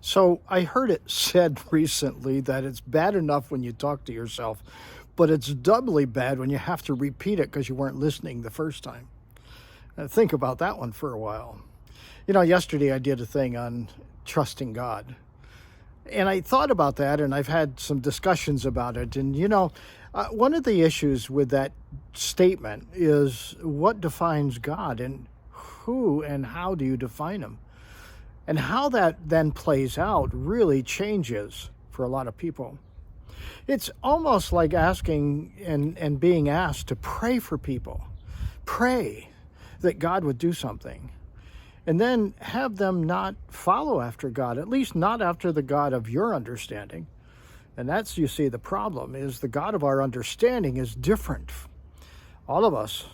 So I heard it said recently that it's bad enough when you talk to yourself, but it's doubly bad when you have to repeat it because you weren't listening the first time. Think about that one for a while. Yesterday I did a thing on trusting God. And I thought about that, and I've had some discussions about it. And, one of the issues with that statement is what defines God, and who and how do you define him? And how that then plays out really changes for a lot of people. It's almost like asking and being asked to pray for people. Pray that God would do something. And then have them not follow after God, at least not after the God of your understanding. And that's, you see, the problem is the God of our understanding is different. All of us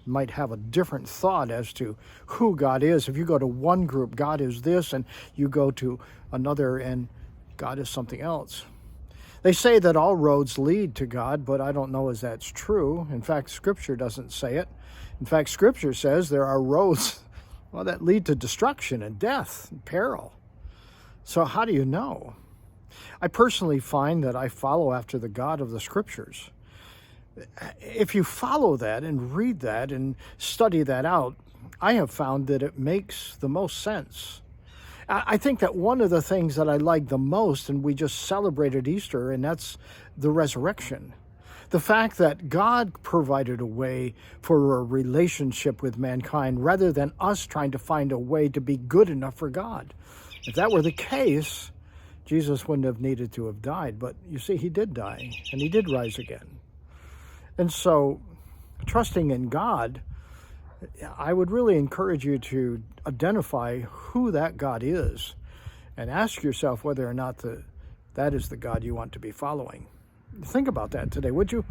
might have a different thought as to who God is. If you go to one group, God is this, and you go to another, and God is something else. They say that all roads lead to God, but I don't know if that's true. In fact, Scripture doesn't say it. In fact, Scripture says there are roads that lead to destruction and death and peril. So how do you know? I personally find that I follow after the God of the Scriptures. If you follow that and read that and study that out, I have found that it makes the most sense. I think that one of the things that I like the most, and we just celebrated Easter, and that's the resurrection. The fact that God provided a way for a relationship with mankind rather than us trying to find a way to be good enough for God. If that were the case, Jesus wouldn't have needed to have died. But you see, he did die, and he did rise again. And so, trusting in God, I would really encourage you to identify who that God is and ask yourself whether or not that is the God you want to be following. Think about that today, would you?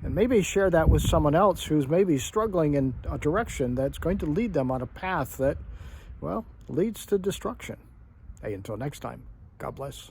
And maybe share that with someone else who's maybe struggling in a direction that's going to lead them on a path that, leads to destruction. Hey, until next time, God bless.